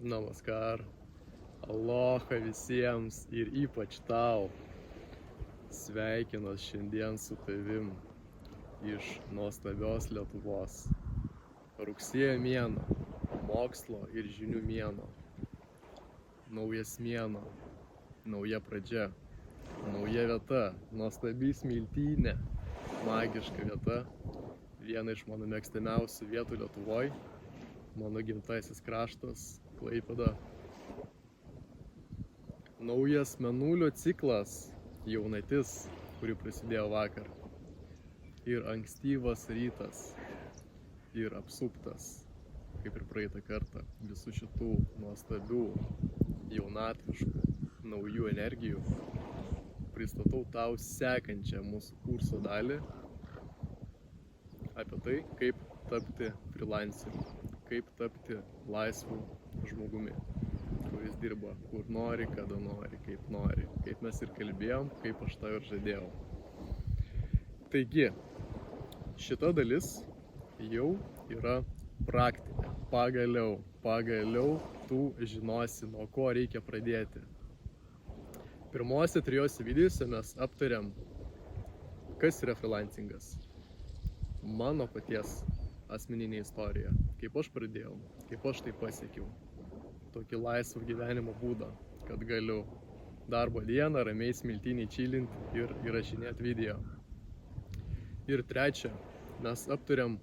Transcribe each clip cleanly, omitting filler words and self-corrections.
Namaskar, aloha visiems ir ypač tau. Sveikinuos šiandien su tavim iš nuostabios Lietuvos. Rugsėjo mėnuo, mokslo ir žinių mėnuo. Naujas mėnuo, nauja pradžia, nauja vieta, nuostabi Smiltynė, magiška vieta, viena iš mano mėgstamiausių vietų Lietuvoje, mano gimtasis kraštas Klaipėda. Naujas mėnulio ciklas, jaunatis, kuri prasidėjo vakar. Ir ankstyvas rytas, ir apsuptas, kaip ir praeitą kartą, visų šitų nuostabių, jaunatviškų, naujų energijų. Pristatau tau sekančią mūsų kurso dalį apie tai, kaip tapti freelanceriu, kaip tapti laisvu žmogumi, kuris dirba kur nori, kada nori, kaip mes ir kalbėjom, kaip aš tau ir žadėjau. Taigi, šita dalis jau yra praktinė. Pagaliau tu žinosi, nuo ko reikia pradėti. Pirmose 3 videose mes aptariam, kas yra freelancingas. Mano paties asmeninė istorija, kaip aš pradėjau, kaip aš tai pasiekiau. Tokį laisvą gyvenimo būdą, kad galiu darbo dieną ramiai Smiltynėj chillint ir įrašinėti video. Ir trečia, mes aptariam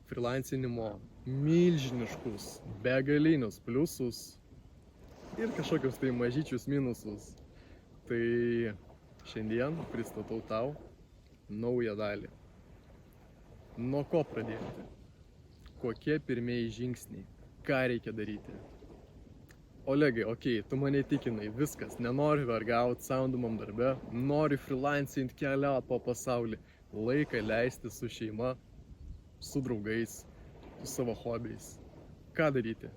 freelancinimo milžiniškus, begalinius pliusus ir kažkokius tai mažyčius minusus. Tai šiandien pristatau tau naują dalį. Nuo ko pradėti? Kokie pirmieji žingsniai? Ką reikia daryti? Olegai, tu mane įtikinai, viskas, nenoriu vergauti samdomam darbe, noriu freelancint, keliaut po pasaulį, laiką leisti su šeima, su draugais, su savo hobiais. Ką daryti?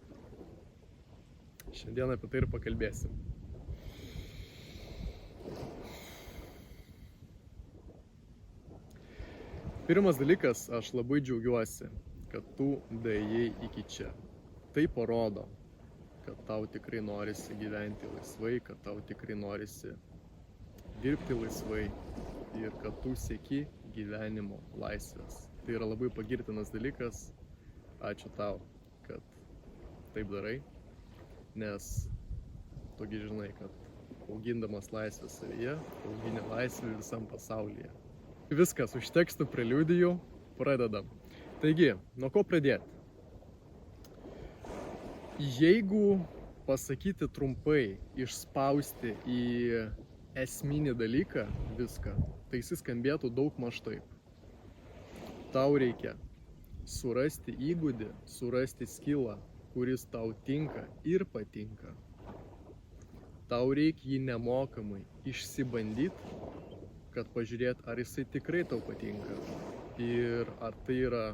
Šiandien apie tai ir pakalbėsim. Pirmas dalykas, aš labai džiaugiuosi, kad tu daėjai iki čia. Tai parodo, kad tau tikrai norisi gyventi laisvai, kad tau tikrai norisi dirbti laisvai ir kad tu sieki gyvenimo laisvės. Tai yra labai pagirtinas dalykas. Ačiū tau, kad taip darai, nes togi žinai, kad augindamas laisvę savyje, augini laisvę visam pasaulyje. Viskas, užteks tų preliudijų, pradedam. Taigi, nuo ko pradėti? Jeigu pasakyti trumpai, išspausti į esminį dalyką viską, tai jis skambėtų daugmaž taip. Tau reikia surasti įgūdį, surasti skillą, kuris tau tinka ir patinka. Tau reikia jį nemokamai išsibandyti, kad pažiūrėt, ar jisai tikrai tau patinka ir ar tai yra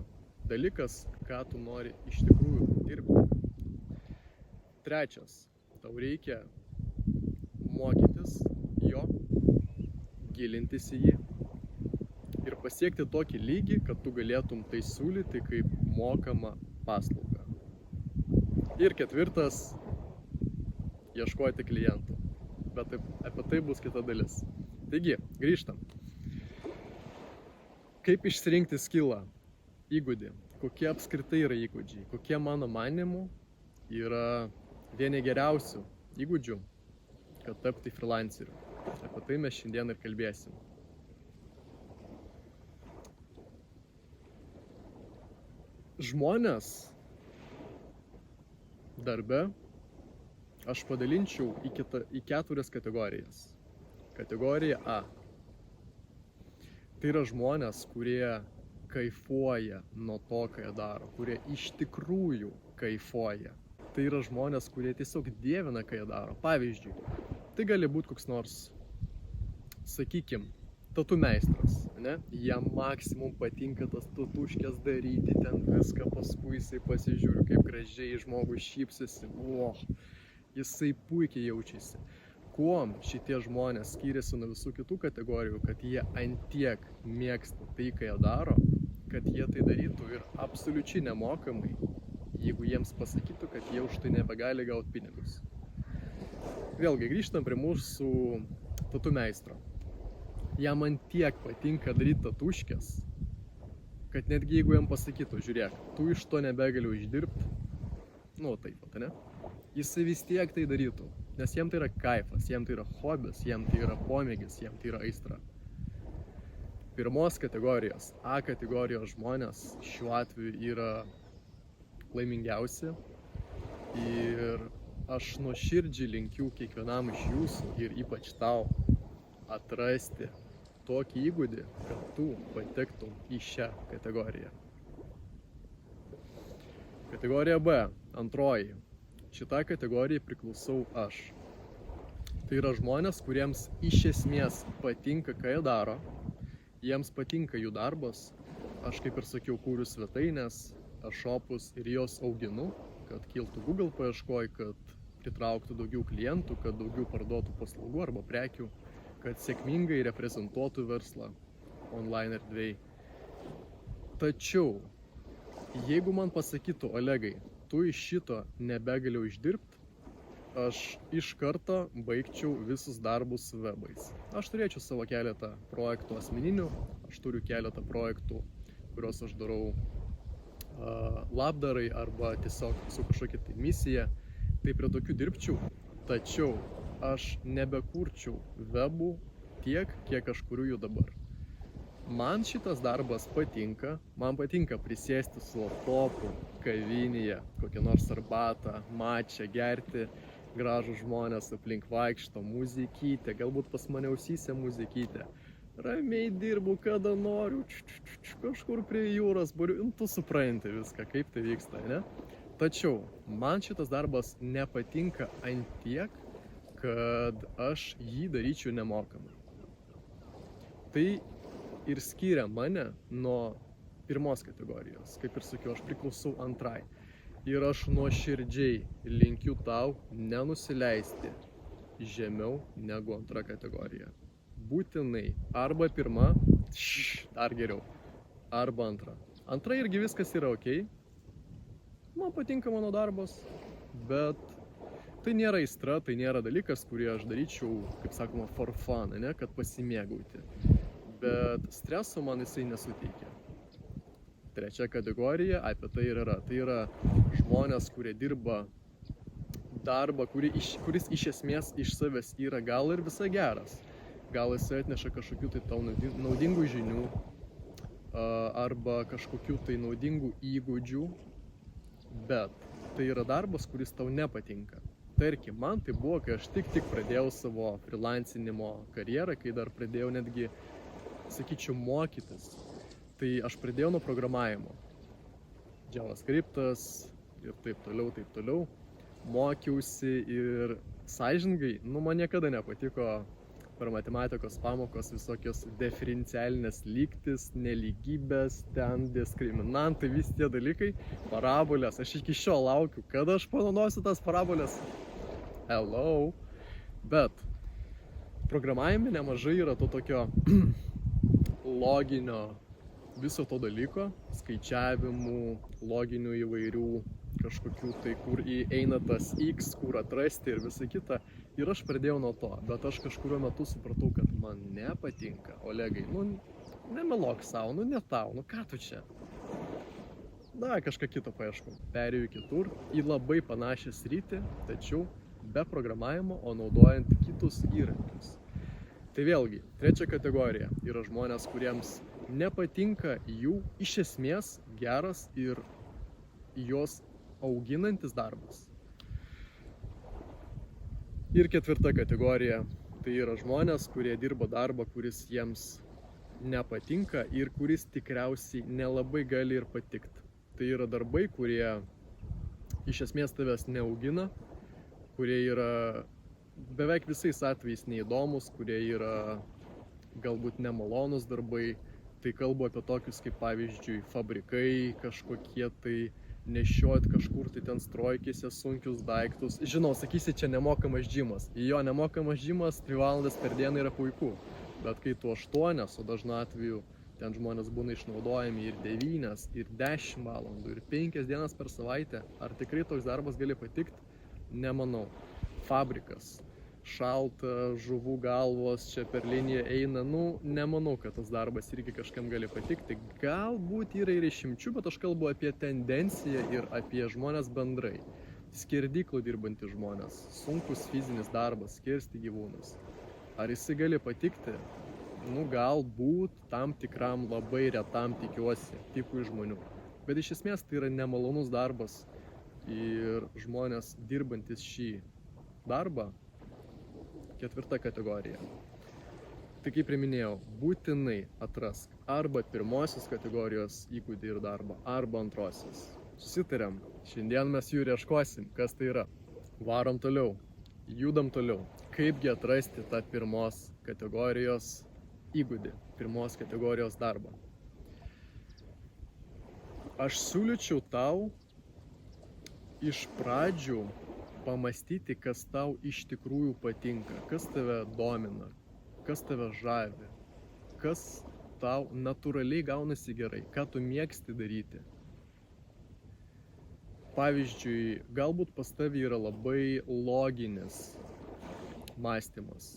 dalykas, ką tu nori iš tikrųjų dirbti. Trečias, tau reikia mokytis jo, gilintis į jį ir pasiekti tokį lygį, kad tu galėtum tai siūlyti kaip mokamą paslaugą. Ir ketvirtas, ieškoti klientų, bet apie tai bus kita dalis. Taigi, grįžtam. Kaip išsirinkti skillą, įgūdį? Kokie apskritai yra įgūdžiai? Kokie mano manymu yra vieni geriausių įgūdžių, kad tapti freelanceriu? Apie tai mes šiandien ir kalbėsim. Žmonės darbe aš padalinčiau į 4 kategorijas. Kategorija A. Tai yra žmonės, kurie kaifuoja nuo to, ką jie daro, kurie iš tikrųjų kaifuoja. Tai yra žmonės, kurie tiesiog dievina, ką jie daro. Pavyzdžiui, tai gali būti koks nors, sakykim, tatų meistras, ne? Jam maksimum patinka tas tatuškės daryti, ten viską, paskui jisai pasižiūri, kaip gražiai žmogus šypsosi, jisai puikiai jaučiasi. Kuom šitie žmonės skiriasi nuo visų kitų kategorijų, kad jie antiek mėgsta tai, ką jie daro, kad jie tai darytų ir absoliučiai nemokamai, jeigu jiems pasakytų, kad jie už tai nebegali gauti pinigus. Vėlgi, grįžtam prie mūsų tatu meistro. Jam man tiek patinka daryti tatuškės, kad netgi jeigu jam pasakytų, žiūrėk, tu iš to nebegaliu išdirbti, taip, ne? Jisai vis tiek tai darytų, nes jam tai yra kaifas, jam tai yra hobis, jam tai yra pomėgis, jam tai yra aistra. Pirmos kategorijos, A kategorijos žmonės šiuo atveju yra laimingiausi ir aš nuoširdžiai linkiu kiekvienam iš jūsų ir ypač tau atrasti tokį įgūdį, kad tu patektum į šią kategoriją. Kategorija B, antroji. Šitą kategoriją priklausau aš. Tai yra žmonės, kuriems iš esmės patinka, ką jie daro, jiems patinka jų darbas. Aš, kaip ir sakiau, kūriu svetainės, e-shopus ir jos auginu, kad kiltų Google paieškoj, kad pritrauktų daugiau klientų, kad daugiau parduotų paslaugų arba prekių, kad sėkmingai reprezentuotų verslą online erdvėj. Tačiau, jeigu man pasakytų, Olegai, tu iš šito nebegaliu išdirbti, aš iš karto baigčiau visus darbus su webais. Aš turėčiau savo keletą projektų asmeninių, aš turiu keletą projektų, kuriuos aš darau labdarai arba tiesiog su kažkokia tai misija, tai prie tokių dirbčiau, tačiau aš nebekurčiau webų tiek, kiek aš kuriu jų dabar. Man šitas darbas patinka, man patinka prisėsti su laptopu, kavinėje, kokią nors arbatą, mačą, gerti, gražų žmonės aplink vaikšto, muzikytė, galbūt pas mane ausyse muzikytė. Ramiai dirbu, kada noriu, kažkur prie jūros buriu, tu supranti viską, kaip tai vyksta, ne? Tačiau man šitas darbas nepatinka ant tiek, kad aš jį daryčiau nemokamai. Tai ir skiria mane nuo pirmos kategorijos. Kaip ir sakiau, aš priklausau antrai. Ir aš nuoširdžiai linkiu tau nenusileisti žemiau negu antra kategorija. Būtinai arba pirma, dar geriau, arba antra. Antra irgi viskas yra ok. Man patinka mano darbas, bet tai nėra aistra, tai nėra dalykas, kurį aš daryčiau, kaip sakoma, for fun, ne, kad pasimėgauti. Bet streso man jisai nesuteikia. Trečia kategorija apie tai ir yra. Tai yra žmonės, kurie dirba darbą, kuris iš esmės iš savęs yra gal ir visai geras. Gal jisai atneša kažkokių tai tau naudingų žinių arba kažkokių tai naudingų įgūdžių, bet tai yra darbas, kuris tau nepatinka. Tarkim, man tai buvo, kai aš tik pradėjau savo freelancinimo karjerą, kai dar pradėjau netgi, sakyčiau, mokytis. Tai aš pradėjau nuo programavimo. JavaScriptas ir taip toliau. Mokiausi ir sąžiningai, man niekada nepatiko per matematikos pamokos visokios diferencialinės lygtis, nelygybės, ten diskriminantai, visi tie dalykai, parabolės. Aš iki šiol laukiu, kada aš panaudosiu tas parabolės. Hello. Bet programavime nemažai yra to tokio loginio viso to dalyko, skaičiavimų, loginių įvairių kažkokių tai, kur įeina tas X, kur atrasti ir visa kita. Ir aš pradėjau nuo to, bet aš kažkuriuo metu supratau, kad man nepatinka. Olegai, nemelok savo, ne tau, ką tu čia? Kažką kito paieškau. Perėjau kitur į labai panašią sritį, tačiau be programavimo, o naudojant kitus įrankius. Tai vėlgi, trečia kategorija yra žmonės, kuriems nepatinka jų iš esmės geras ir jos auginantis darbas. Ir ketvirta kategorija, tai yra žmonės, kurie dirba darbą, kuris jiems nepatinka ir kuris tikriausiai nelabai gali ir patikti. Tai yra darbai, kurie iš esmės tavęs neaugina, kurie yra beveik visais atvejais neįdomus, kurie yra galbūt nemalonus darbai. Tai kalbu apie tokius kaip pavyzdžiui fabrikai, kažkokie tai nešiot kažkur tai ten strojkėse sunkius daiktus. Žinau, sakysi, čia nemokamas džimas. Jo, nemokamas džimas 3 valandas per dieną yra puiku. Bet kai tu 8, o dažnu atveju ten žmonės būna išnaudojami ir 9, ir 10 valandų, ir 5 dienas per savaitę. Ar tikrai toks darbas gali patikti? Nemanau. Fabrikas, šalta, žuvų galvos čia per liniją eina, nemanau, kad tas darbas irgi kažkam gali patikti. Galbūt yra ir išimčių, bet aš kalbu apie tendenciją ir apie žmonės bendrai. Skerdyklų dirbantys žmonės, sunkus fizinis darbas, skersti gyvūnus. Ar jisai gali patikti? Galbūt tam tikram labai retam, tikiuosi, tipui žmonių. Bet iš esmės tai yra nemalonus darbas ir žmonės dirbantis šį darbą 4 kategorija. Tai kaip priminėjau, būtinai atrask arba 1 kategorijos įgūdį ir darbą, arba 2. Susitarėm, šiandien mes jų ir ieškosim, kas tai yra. Varom toliau, judam toliau. Kaipgi atrasti tą 1 kategorijos įgūdį, 1 kategorijos darbą. Aš siūlyčiau tau iš pradžių pamastyti, kas tau iš tikrųjų patinka, kas tave domina, kas tave žavi, kas tau natūraliai gaunasi gerai, ką tu mėgsti daryti. Pavyzdžiui, galbūt pas tavį yra labai loginis mąstymas.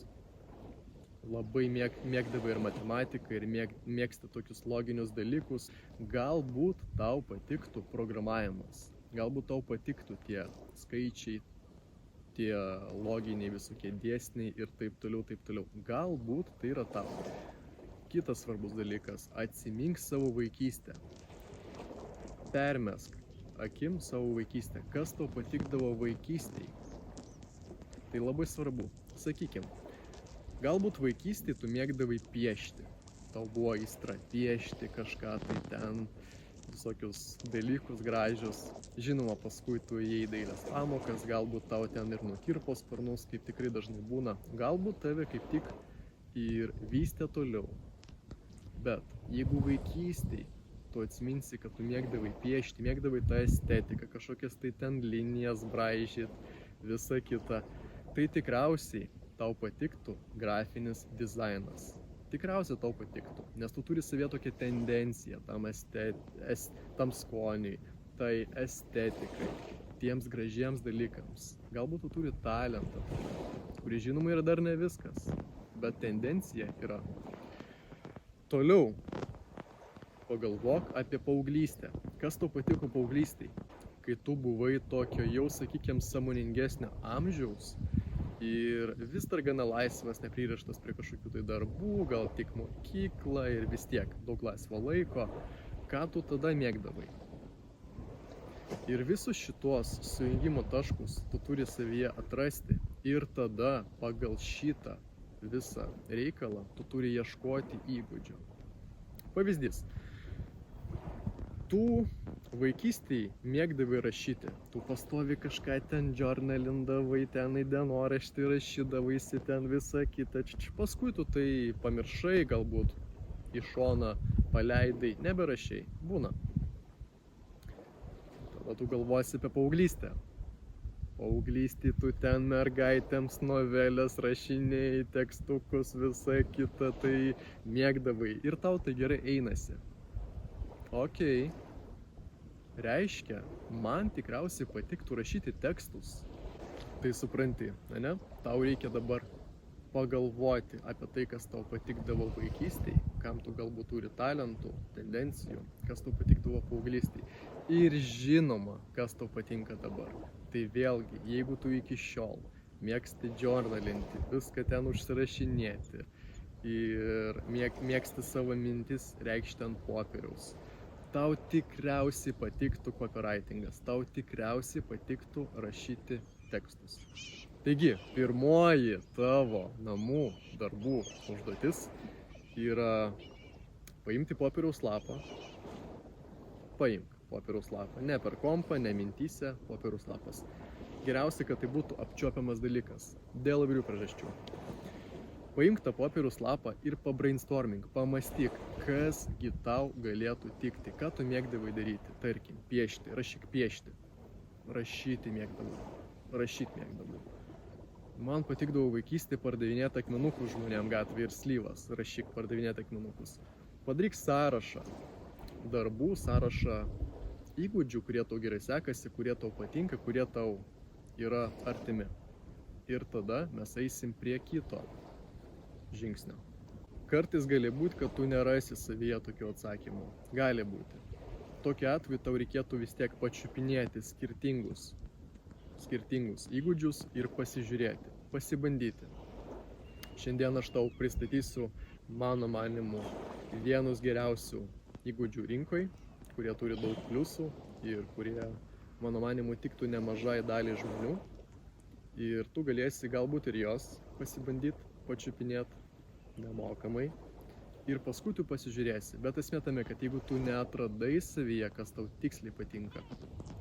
Labai mėgdavai ir matematiką, ir mėgsti tokius loginius dalykus. Galbūt tau patiktų programavimas. Galbūt tau patiktų tie skaičiai, tie loginiai visokie dėsniai ir taip toliau. Galbūt tai yra tau. Kitas svarbus dalykas – atsimink savo vaikystę. Permesk akim savo vaikystę. Kas tau patikdavo vaikystėje? Tai labai svarbu. Sakykim, galbūt vaikystėje tu mėgdavai piešti. Tau buvo aistra piešti kažką, tai ten visokius dalykus gražius. Žinoma, paskui tu įėjai į dailės pamokas, galbūt tau ten ir nukirpo sparnus, kaip tikrai dažnai būna. Galbūt tave kaip tik ir vystė toliau. Bet jeigu vaikystėj tu atsiminsi, kad tu mėgdavai piešti, mėgdavai tą estetiką, kažkokias tai ten linijas braižyt, visa kita, tai tikriausiai tau patiktų grafinis dizainas. Tikriausiai tau patiktų, nes tu turi savyje tokią tendenciją tam skoniui, tai estetikai, tiems gražiems dalykams. Galbūt tu turi talentą, kuris žinoma yra dar ne viskas, bet tendencija yra. Toliau, pagalvok apie paauglystę. Kas tau patiko paauglystėj? Kai tu buvai tokio jau, sakykime, sąmoningesnio amžiaus, ir vis dar gana laisvas, nepririštas prie kažkokių tai darbų, gal tik mokykla ir vis tiek daug laisvo laiko, ką tu tada mėgdavai. Ir visus šitos sujungimo taškus tu turi savyje atrasti ir tada pagal šitą visą reikalą tu turi ieškoti įgūdžių. Pavyzdys. Tu vaikystėj mėgdavai rašyti, tu pastovi kažką ten journalindavai, ten į dienoraštį rašydavaisi, ten visą kitą. Paskui tu tai pamiršai, galbūt į šoną paleidai, neberašai, būna. Tada tu galvosi apie paauglystę. Paauglystėj tu ten mergaitėms novelės rašinėjai, tekstukus, visą kitą, tai mėgdavai ir tau tai gerai einasi. Okei. Reiškia, man tikriausiai patiktų rašyti tekstus. Tai supranti, ne? Tau reikia dabar pagalvoti apie tai, kas tau patikdavo vaikystėj, kam tu galbūt turi talentų, tendencijų, kas tau patikdavo paauglystėj. Ir žinoma, kas tau patinka dabar. Tai vėlgi, jeigu tu iki šiol mėgsti journalinti, viską ten užsirašinėti ir mėgsti savo mintis reikšti ant popieriaus, tau tikriausiai patiktų copywritingas, tau tikriausiai patiktų rašyti tekstus. Taigi, pirmoji tavo namų darbų užduotis yra paimti popieriaus lapą. Paimk popieriaus lapą, ne per kompą, ne mintyse, popieriaus lapas. Geriausia, kad tai būtų apčiuopiamas dalykas, dėl įvairių priežasčių. Paimk tą popieriaus lapą ir pabrainstormink, pamastyk, kasgi tau galėtų tikti, ką tu mėgdavai daryti. Tarkim, piešti, rašyk piešti, rašyti mėgdavau. Man patikdavo vaikystėje pardavinėti akmenukus žmonėm gatvėje ir slyvas, rašyk pardavinėti akmenukus. Padaryk sąrašą darbų, sąrašą įgūdžių, kurie tau gerai sekasi, kurie tau patinka, kurie tau yra artimi. Ir tada mes eisim prie kito žingsnio. Kartais gali būti, kad tu nerasi savyje tokių atsakymų. Gali būti. Tokiu atveju tau reikėtų vis tiek pačiupinėti skirtingus įgūdžius ir pasižiūrėti, pasibandyti. Šiandien aš tau pristatysiu, mano manimu, vienus geriausių įgūdžių rinkoje, kurie turi daug pliusų ir kurie, mano manimu, tiktų nemažai daliai žmonių. Ir tu galėsi galbūt ir jos pasibandyti, pačiupinėti nemokamai. Ir paskui tu pasižiūrėsi. Bet esmė tame, kad jeigu tu neatradai savyje, kas tau tiksliai patinka,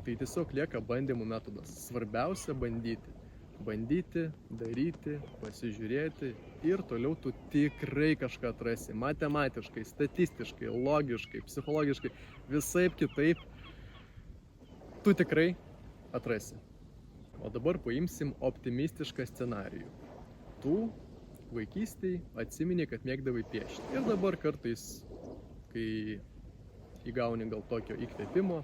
tai tiesiog lieka bandymų metodas. Svarbiausia bandyti. Bandyti, daryti, pasižiūrėti ir toliau tu tikrai kažką atrasi. Matematiškai, statistiškai, logiškai, psichologiškai, visaip kitaip tu tikrai atrasi. O dabar paimsim optimistišką scenarijų. Tu vaikystėje atsimeni, kad mėgdavai piešti. Ir dabar kartais, kai įgauni gal tokio įkvėpimo,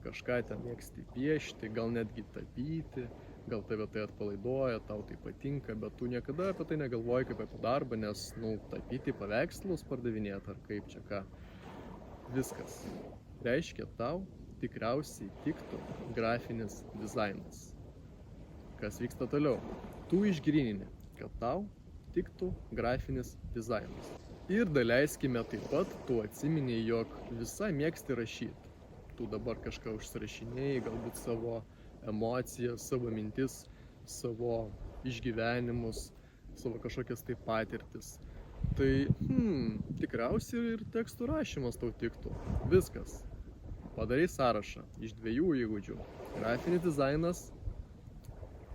kažką ten mėgsti piešti, gal netgi tapyti, gal tave tai atpalaiduoja, tau tai patinka, bet tu niekada apie tai negalvoji kaip apie darbą, nes, tapyti paveikslus pardavinėti ar kaip čia ką. Viskas. Reiškia, tau tikriausiai tiktų grafinis dizainas. Kas vyksta toliau? Tu išgrynini, kad tau tiktų grafinis dizainas. Ir daleiskime taip pat, tu atsimeni, jog visai mėgsti rašyti. Tu dabar kažką užsirašinėjai, galbūt savo emocijas, savo mintis, savo išgyvenimus, savo kažkokias tai patirtis. Tai, tikriausiai ir tekstų rašymas tau tiktų. Viskas. Padarai sąrašą iš 2 įgūdžių. Grafinis dizainas,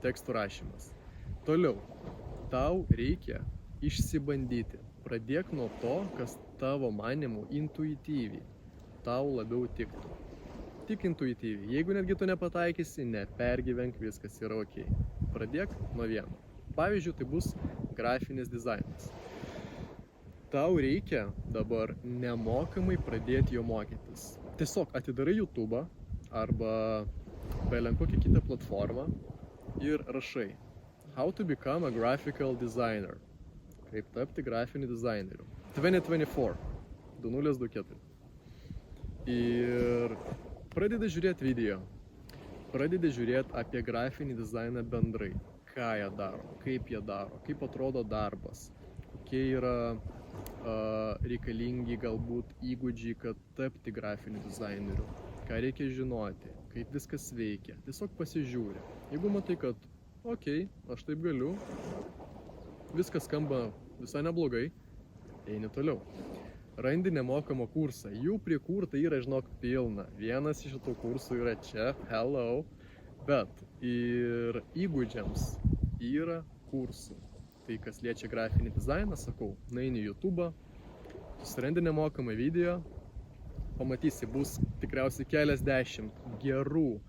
tekstų rašymas. Toliau. Tau reikia išsibandyti. Pradėk nuo to, kas tavo manimu intuityviai tau labiau tiktų. Tik intuityviai. Jeigu netgi tu nepataikysi, nepergyvenk, viskas yra ok. Pradėk nuo vieno. Pavyzdžiui, tai bus grafinis dizainas. Tau reikia dabar nemokamai pradėti jo mokytis. Tiesiog atidarai YouTube arba belenkokią kitą platformą ir rašai How to become a graphical designer. Kaip tapti grafiniu dizaineriu. 2024. 2024. Ir pradedi žiūrėti video. Pradedi žiūrėti apie grafinį dizainą bendrai. Ką jie daro, kaip atrodo darbas, kokie yra reikalingi galbūt įgūdžiai, kad tapti grafiniu dizaineriu. Ką reikia žinoti, kaip viskas veikia. Tiesiog pasižiūri. Jeigu matai, kad aš taip galiu, viskas skamba visai neblogai, eini toliau. Randi nemokamą kursą, jų prikurta yra, žinok, pilna. Vienas iš šitų kursų yra čia, hello, bet ir įgūdžiams yra kursų. Tai kas liečia grafinį dizainą, sakau, nueini į YouTube, susirandi nemokamą video, pamatysi, bus tikriausiai keliasdešimt gerų,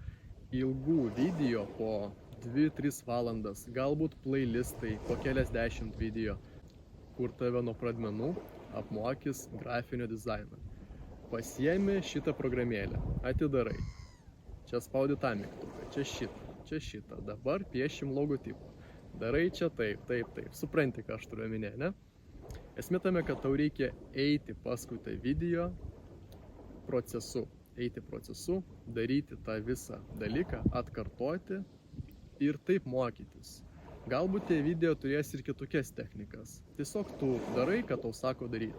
ilgų video po 2-3 valandas, galbūt playlistai po keliasdešimt video, kur tave nuo pradmenų apmokys grafinio dizainą. Pasiemi šitą programėlę, atidarai. Čia spaudi tą mygtuką, čia šitą. Dabar piešim logotipą. Darai čia taip. Supranti, ką aš turiu omenyje, ne? Esmė tame, kad tau reikia eiti paskui tą video procesu. Daryti tą visą dalyką, atkartoti ir taip mokytis. Galbūt tie video turės ir kitokias technikas. Tiesiog tu darai, ką tau sako daryti.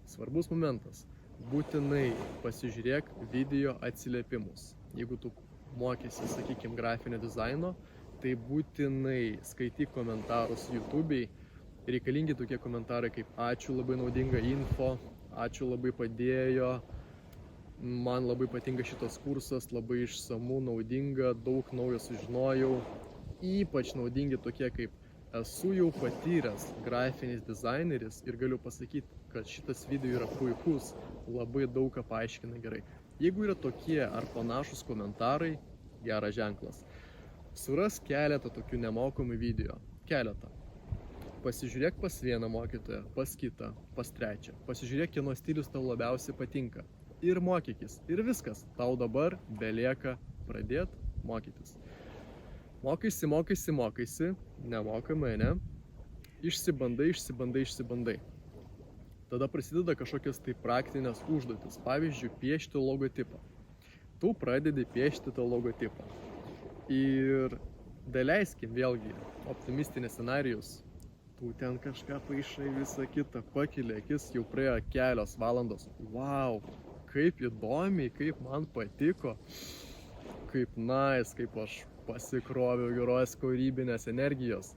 Svarbus momentas. Būtinai pasižiūrėk video atsiliepimus. Jeigu tu mokysi, sakykime, grafinio dizaino, tai būtinai skaityk komentarus YouTube'ai. Reikalingi tokie komentarai kaip ačiū, labai naudinga info, ačiū, labai padėjo, man labai patinka šitas kursas, labai išsamu, naudinga, daug naujo sužinojau. Ypač naudingi tokie kaip esu jau patyręs grafinis dizaineris ir galiu pasakyti, kad šitas video yra puikus, labai daug ką paaiškina gerai. Jeigu yra tokie ar panašus komentarai, geras ženklas. Suras keletą tokių nemokamų video. Keletą. Pasižiūrėk pas vieną mokytoją, pas kitą, pas trečią. Pasižiūrėk, kieno stilius tau labiausiai patinka. Ir mokykis. Ir viskas. Tau dabar belieka pradėti mokytis. Mokaisi. Nemokamai, ne? Išsibandai. Tada prasideda kažkokios tai praktinės užduotis. Pavyzdžiui, piešti logotipą. Tu pradedi piešti tą logotipą. Ir daleiskim vėlgi optimistinės scenarijus. Tu ten kažką paišai, visą kitą, pakeli akis, jau praėjo kelios valandos. Wow, kaip įdomiai, kaip man patiko, kaip nice, kaip aš pasikroviau geros kūrybinės energijos.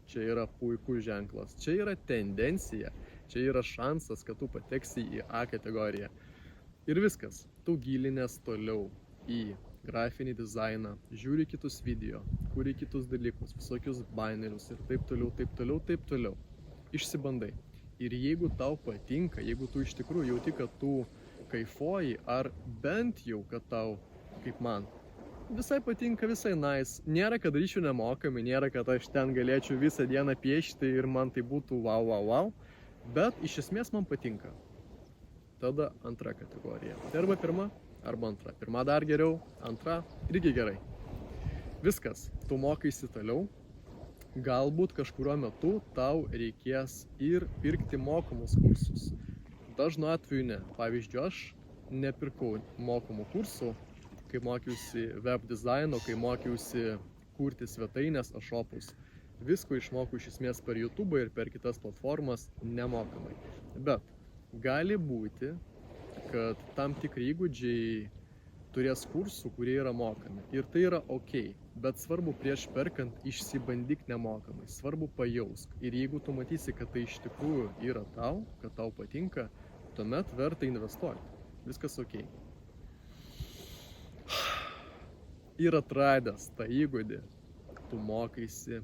Čia yra puikus ženklas, čia yra tendencija, čia yra šansas, kad tu pateksi į A kategoriją. Ir viskas, tu gilinės toliau į grafinį dizainą, žiūri kitus video, kuri kitus dalykus, visokius bainerius ir taip toliau. Išsibandai. Ir jeigu tau patinka, jeigu tu iš tikrųjų jauti, kad tu kaifuoji, ar bent jau, kad tau, kaip man, visai patinka, visai nice, nėra, kad ryšių nemokamai, nėra, kad aš ten galėčiau visą dieną piešti ir man tai būtų wow, bet iš esmės man patinka. Tada antra kategorija. Tai arba pirma, arba antra. Pirma dar geriau, antra irgi gerai. Viskas, tu mokaisi toliau. Galbūt kažkuriuo metu tau reikės ir pirkti mokamus kursus. Dažnu atveju ne. Pavyzdžiui, aš nepirkau mokamų kursų, kai mokiausi web dizaino, kai mokiausi kurti svetainės, e-shopus. Visko išmokau iš esmės per YouTube ir per kitas platformas nemokamai. Bet gali būti, kad tam tikri įgūdžiai turės kursų, kurie yra mokami. Ir tai yra ok, bet svarbu prieš perkant išsibandyk nemokamai, svarbu pajausk. Ir jeigu tu matysi, kad tai iš tikrųjų yra tau, kad tau patinka, tuomet verta investuoti. Viskas ok. Ir atradęs tą įgūdį, tu mokaisi,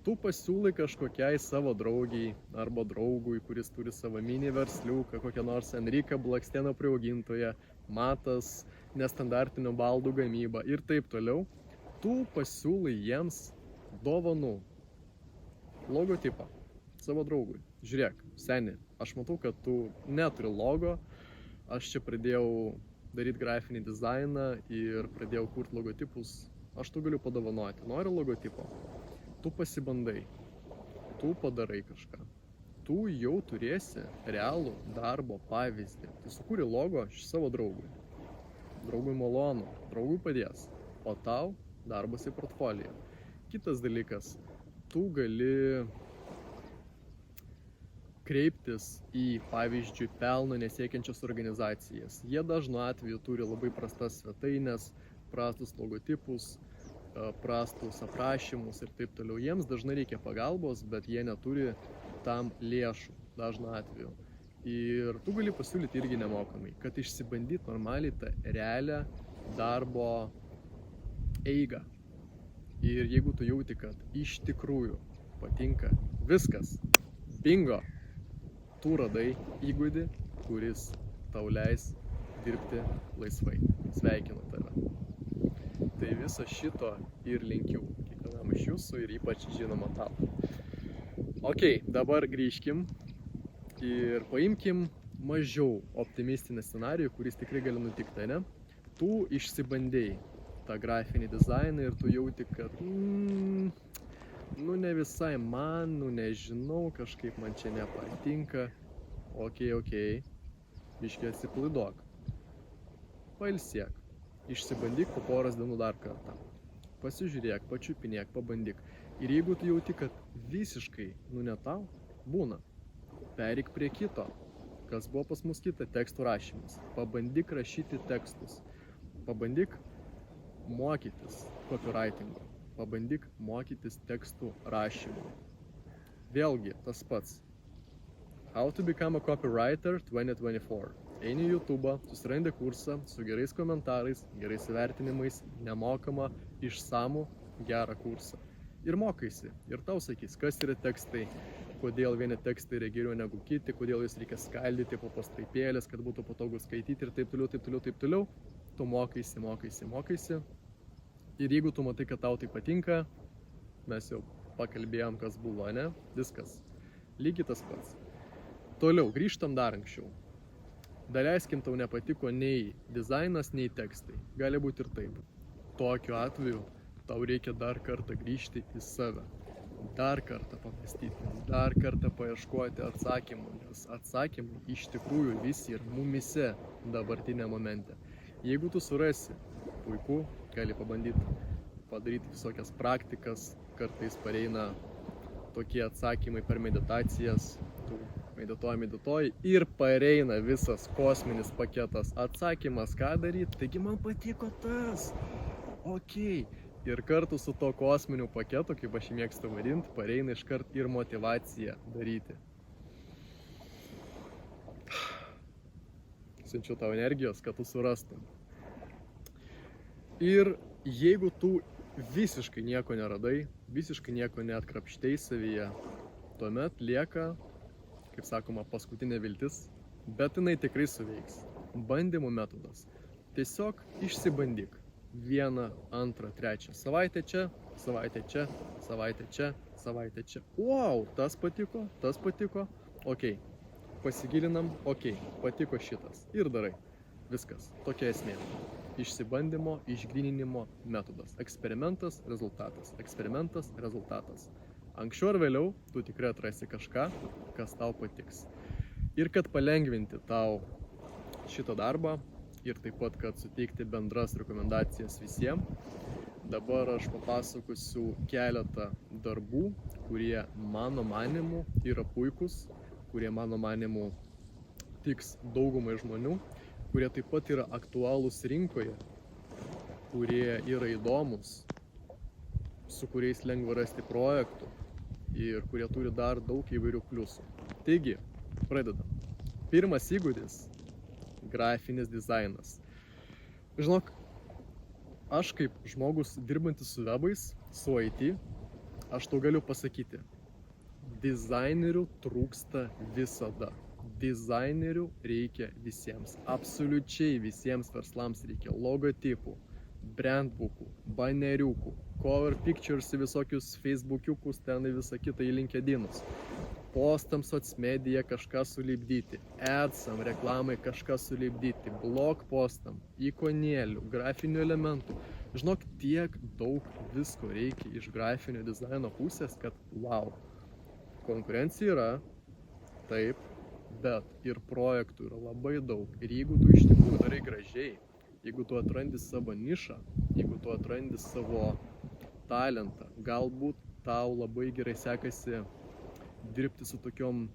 tu pasiūlai kažkokiai savo draugiai arba draugui, kuris turi savo mini versliuką, kokią nors Enriką Blakstėno priaugintoją, Matas nestandartinių baldų gamybą ir taip toliau. Tu pasiūlai jiems dovanų logotipą savo draugui. Žiūrėk, seni, aš matau, kad tu neturi logo, aš čia pradėjau daryti grafinį dizainą ir pradėjau kurti logotipus, aš tu galiu padovanoti. Nori logotipo? Tu pasibandai, tu padarai kažką, tu jau turėsi realų darbo pavyzdį. Tu sukūri logo savo draugui. Draugui malonu, draugui padės, o tau darbas į portfoliją. Kitas dalykas, tu gali kreiptis į, pavyzdžiui, pelno nesiekiančias organizacijas. Jie dažnu atveju turi labai prastas svetainės, prastus logotipus, prastus aprašymus ir taip toliau. Jiems dažnai reikia pagalbos, bet jie neturi tam lėšų dažnu atveju. Ir tu gali pasiūlyti irgi nemokamai, kad išsibandyti normaliai tą realią darbo eigą. Ir jeigu tu jauti, kad iš tikrųjų patinka viskas, bingo, tu radai įgūdį, kuris tau leis dirbti laisvai. Sveikinu tave. Tai viso šito ir linkiu kiekvienam iš jūsų ir ypač žinoma tau. Ok, dabar grįžkim ir paimkim mažiau optimistinį scenarijų, kuris tikrai gali nutikti, ne? Tu išsibandėjai tą grafinį dizainą ir tu jauti, kad ne visai man, nežinau, kažkaip man čia nepatinka. Ok, biškį atsipalaiduok. Pailsėk. Išsibandyk po poros dienų dar kartą. Pasižiūrėk, pačiupinėk, pabandyk. Ir jeigu tu jauti, kad visiškai ne tau, būna. Pereik prie kito. Kas buvo pas mus kita? Tekstų rašymas. Pabandyk rašyti tekstus. Pabandyk mokytis copywritingo. Pabandyk mokytis tekstų rašymo. Vėlgi tas pats. How to become a copywriter 2024. Eini į YouTube, susirandi kursą su gerais komentarais, gerais įvertinimais, nemokamą, išsamų, gerą kursą. Ir mokaisi. Ir tau sakys, kas yra tekstai, kodėl vieni tekstai yra geriau negu kiti, kodėl juos reikia skaldyti po pastraipėlės, kad būtų patogu skaityti ir taip toliau. Tu mokaisi. Ir jeigu tu matai, kad tau tai patinka, mes jau pakalbėjom, kas buvo, ne? Viskas. Lygiai tas pats. Toliau, grįžtam dar anksčiau. Daleiskim, tau nepatiko nei dizainas, nei tekstai. Gali būti ir taip. Tokiu atveju tau reikia dar kartą grįžti į save. Dar kartą pamastyti, dar kartą paieškoti atsakymų, nes atsakymai iš tikrųjų visi ir mumise dabartinė momente. Jeigu tu surasi, puiku, gali pabandyti padaryti visokias praktikas, kartais pareina tokie atsakymai per meditacijas, tu medituoji ir pareina visas kosminis paketas atsakymas, ką daryti, taigi man patiko tas, okei. Ir kartu su to kosminiu paketu, kaip aš jį mėgstu vadinti, pareina iškart ir motyvacija daryti. Siunčiu tau energijos, kad tu surastum. Ir jeigu tu visiškai nieko neradai, visiškai nieko neatkrapštei savyje, tuomet lieka, kaip sakoma, paskutinė viltis, bet jinai tikrai suveiks. Bandymų metodas. Tiesiog išsibandyk. 1, 2, 3 savaitę čia, savaitę čia, savaitę čia, savaitę čia. Wow, tas patiko, okei. Pasigilinam, okei, patiko šitas. Ir darai. Viskas. Tokia esmė. Išsibandymo, išgryninimo metodas. Eksperimentas, rezultatas. Eksperimentas, rezultatas. Anksčiau ar vėliau tu tikrai atrasi kažką, kas tau patiks. Ir kad palengvinti tau šitą darbą, ir taip pat, kad suteikti bendras rekomendacijas visiems, dabar aš papasakosiu keletą darbų, kurie mano manimu yra puikus, kurie mano manimu tiks daugumai žmonių, kurie taip pat yra aktualūs rinkoje, kurie yra įdomus, su kuriais lengva rasti projektų ir kurie turi dar daug įvairių pliusų. Taigi, pradedam. Pirmas įgūdis – grafinis dizainas. Žinok, aš kaip žmogus dirbantis su webais, su IT, aš tau galiu pasakyti, dizainerių trūksta visada. Dizainerių reikia visiems, absoliučiai visiems verslams reikia logotipų, brandbookų, baneriukų, cover pictures į visokius facebookiukus, ten į visą kitą į LinkedInus. Postam socmedia kažką sulipdyti, adsam, reklamai kažką sulipdyti, blog postam, ikonėlių, grafinių elementų. Žinok, tiek daug visko reikia iš grafinio dizaino pusės, kad wow. Konkurencija yra, taip, bet ir projektų yra labai daug. Ir jeigu tu iš tikrųjų darai gražiai, jeigu tu atrandi savo nišą, jeigu tu atrandi savo talentą, galbūt tau labai gerai sekasi dirbti su tokiom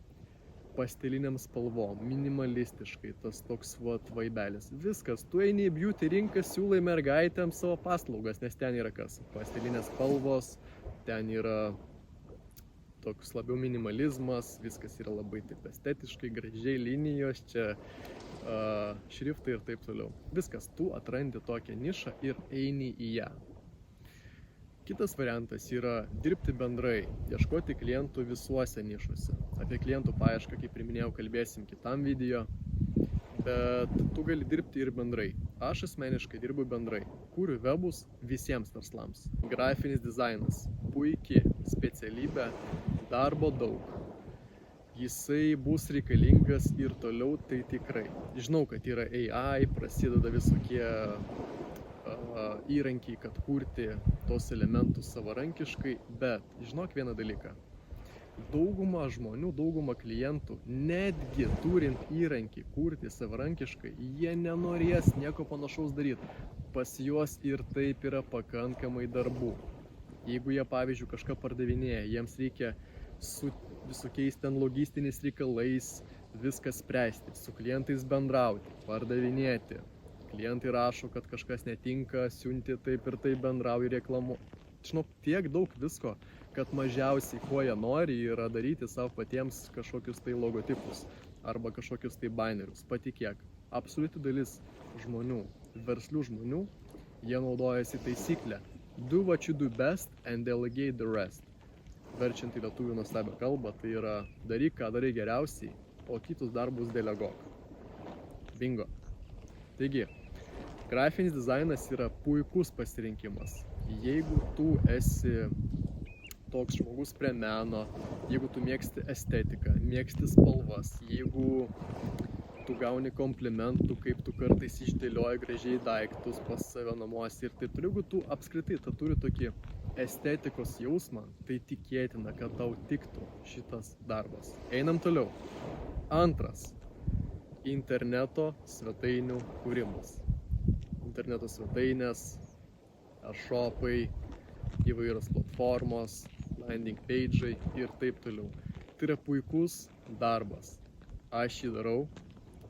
pasteliniam spalvom, minimalistiškai, tas toks vaibelis. Viskas, tu eini į beauty rinką, siūlai mergaitėms savo paslaugas, nes ten yra kas? Pastelinės spalvos, ten yra toks labiau minimalizmas, viskas yra labai taip estetiškai, gražiai linijos, čia šriftai ir taip toliau. Viskas, tu atrandi tokią nišą ir eini į ją. Kitas variantas yra dirbti bendrai, ieškoti klientų visuose nišuose. Apie klientų paiešką, kaip ir minėjau, kalbėsim kitam video, bet tu gali dirbti ir bendrai. Aš asmeniškai dirbu bendrai, kuriu webus visiems verslams. Grafinis dizainas, puikiai specialybė, darbo daug. Jisai bus reikalingas ir toliau, tai tikrai. Žinau, kad yra AI, prasideda visokie įrankiai, kad kurti tos elementus savarankiškai, bet žinok vieną dalyką. Dauguma žmonių, dauguma klientų, netgi turint įrankį kurti savarankiškai, jie nenorės nieko panašaus daryti. Pas juos ir taip yra pakankamai darbų. Jeigu jie, pavyzdžiui, kažką pardavinėja, jiems reikia su visokiais ten logistiniais reikalais viską spręsti, su klientais bendrauti, pardavinėti. Klientai rašo, kad kažkas netinka, siunti taip ir taip bendrauji, reklamu. Žinok, tiek daug visko, kad mažiausiai, ko jie nori, yra daryti savo patiems kažkokius tai logotipus arba kažkokius tai banerius. Patikėk, absoliuti dalis žmonių, verslių žmonių, jie naudojasi taisyklę do what you do best and delegate the rest. Verčiant į lietuvių nuostabią kalbą, tai yra daryk, ką darai geriausiai, o kitus darbus deleguok. Bingo. Taigi, grafinis dizainas yra puikus pasirinkimas. Jeigu tu esi toks žmogus prie meno, jeigu tu mėgsti estetiką, mėgsti spalvas, jeigu tu gauni komplimentų, kaip tu kartais išdėlioji gražiai daiktus pas save namuose ir taip toliau, jeigu tu apskritai turi tokį estetikos jausmą, tai tikėtina, kad tau tiktų šitas darbas. Einam toliau. Antras. Interneto svetainių kūrimas. Interneto svetainės, e-shopai, įvairios platformos, landing page'ai ir taip toliau. Tai yra puikus darbas. Aš jį darau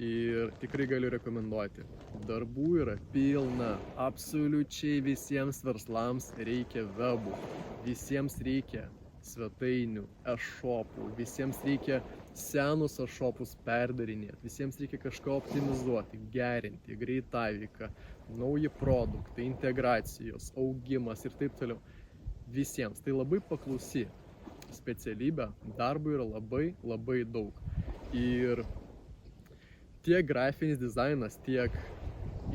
ir tikrai galiu rekomenduoti. Darbų yra pilna. Absoliučiai visiems verslams reikia webų. Visiems reikia svetainių, e-shopų. Visiems reikia senus e-shopus perdarinėti. Visiems reikia kažką optimizuoti, gerinti, greitaveiką, nauji produktai, integracijos, augimas ir taip toliau. Visiems. Tai labai paklausi specialybė. Darbo yra labai daug. Ir tiek grafinis dizainas, tiek